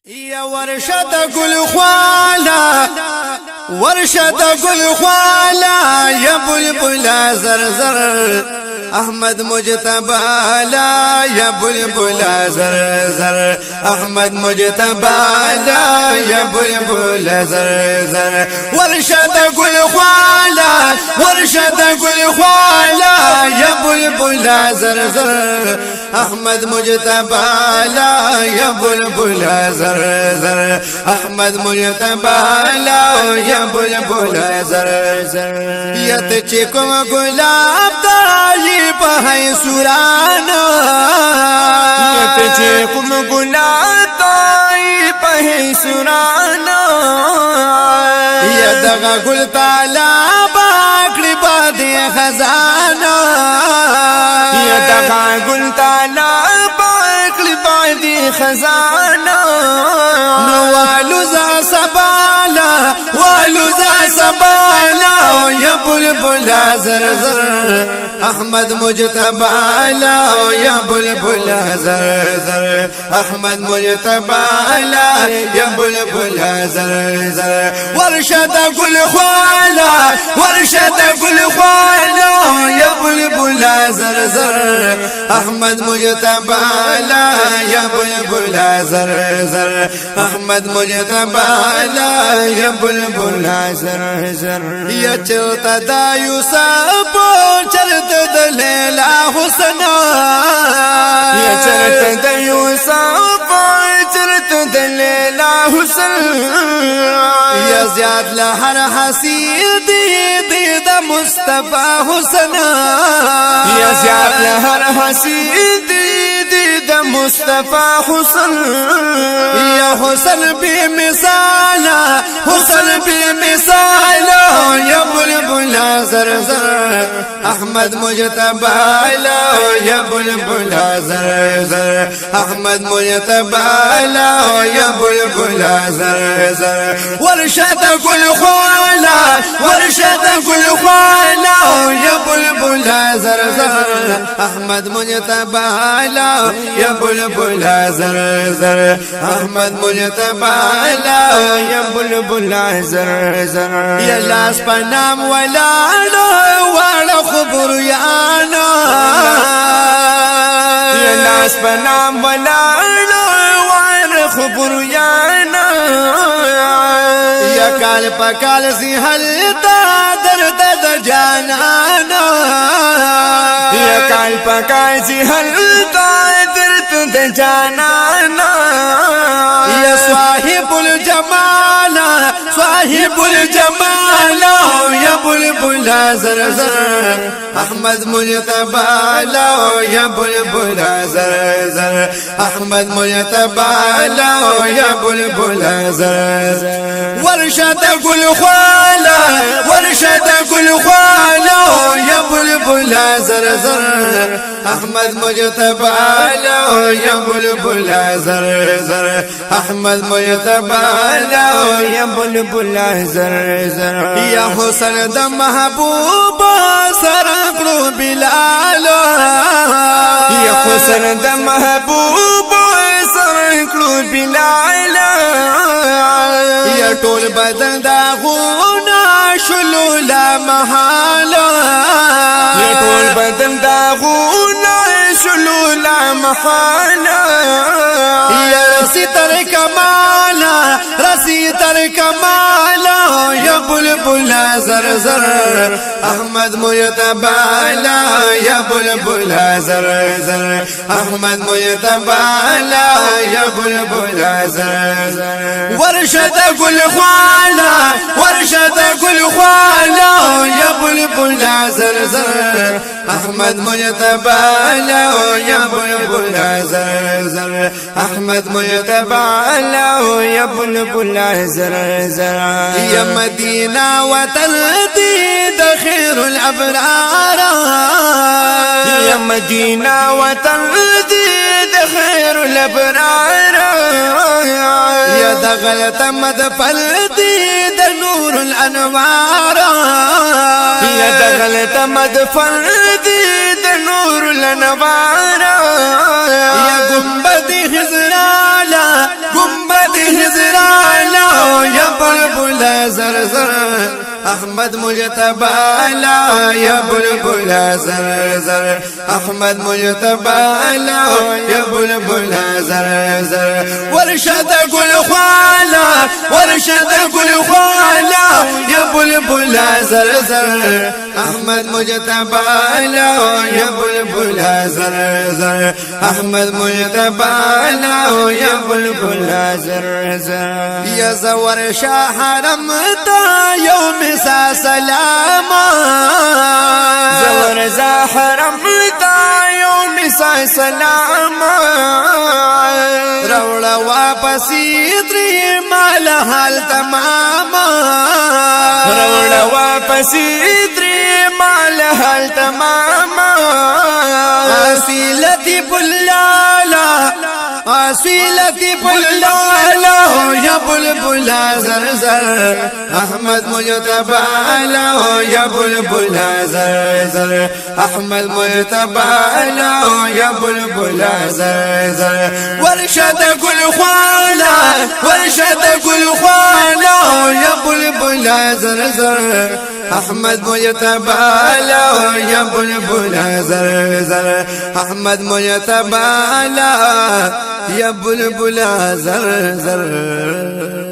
یا ورشد گل خوالا ورشد گل خوالا یا بلبل زرزر احمد مجتبی لا یا بلبل زرزر احمد مجتبی لا یا بلبل زرزر ورشد گل خوالا ورشد گل خوالا یا بلبل زرزر احمد مجتبی لا یا بلبل زرزر احمد مجتبی لا یا بلبل زرزر یت چکم گلاب دای پہی سورانا یت چکم گلاب دای پہی سورانا یدغا گل تالا باکڑی بادی خزانا یدغا گل تالا باکڑی بادی خزانا نوالو زا سبالا والو زا سبالا یا بلبل زرزر احمد مجتبی لا یا بلبل زرزر احمد مجتبی لا یا بلبل زرزر ورشد گل خوالا ورشد گل خوالا یا بلبل زرزر احمد مجتبی لا یا بلبل زرزر احمد مجتبی لا یا بلبل زرزر یا چلتا دا یوسف چلتا دا لیلا حسنا یا چلتا دا یوسف چلتا دا لیلا حسن یا زیاد لہر حسید دی دا مصطفی حسنا یا زیاد لہر حسید دی دا مصطفی حسن یا حسن بی مثالا حسن بی مثالا یا بلبل زرزر احمد مجتبی لا یا بلبل زرزر احمد مجتبی لا یا بلبل زرزر ورشد گل خوالا ورشد گل خوالا یا بلبل زرزر احمد مجتبی لا یا بلبل زرزر احمد مجتبی لا یا بلبل زرزر یا لاس پنام ولالو والا خبر یانا یا لاس پنام ولالو والا خبر یانا یا کال پکال سی حلتا درد جانانا یا کال پکال سی حلتا درد جانانا یا صاحب الجمال صاحب الجمال یا بلبل زرزر احمد مجتبی لا یا بلبل زرزر احمد مجتبی لا یا بلبل زرزر ورشد گل خوالا ورشد گل خوالا یا بلبل زرزر احمد مجتبی لا یا بلبل زرزر احمد مجتبی لا یا بلبل زرزر یا حسن د محبوب سرقلو بلالا یا حسن د محبوب سرقلو بلالا یا ټول بدن دا غونا شلو لا محالا یا ټول بدن دا غونا شلو لا محالا یا رسی تر کمالا رسی تر کمالا یا بلبل زرزر احمد مجتبی لا یا بلبل زرزر احمد مجتبی لا یا بلبل زرزر ورشد گل خوالا ورشد گل خوالا یا بلبل زرزر احمد مجتبی لا یا بلبل زرزر احمد مجتبی لا یا بلبل زرزر یا مدینہ وطن دی د خیر الابرار یا مدینہ وطن دی د خیر الابرار یا د غلط مدفل دی د نور الانوار یا د غلط مدفل دی د نور الانوار یا گنبد خزرالا گنبد احمد مجتبى لا يا بلبل زر زر احمد مجتبى لا يا بلبل زر زر ورشد قل خوالا ورشد قل خوالا يا بلبل زر زر احمد مجتبى لا يا بلبل زر زر احمد مجتبى لا يا بلبل زر زر يا زور شاه حرم تا يوم سا سلاما زور زا حرم تا يوم سا سلاما روڑا واپسی تری مال حال تماما روڑا واپسی تری مال حال تماما وسیلتی بلالا وسیلتی بلالا یا بلبل زر زر احمد مجتبى لا يا بلبل زر زر احمد مجتبى لا يا بلبل زر زر ورشد قل خوالا ورشد قل خوالا يا بلبل زر زر احمد مجتبى لا يا بلبل زر زر احمد مجتبى لا يا بلبل زر زر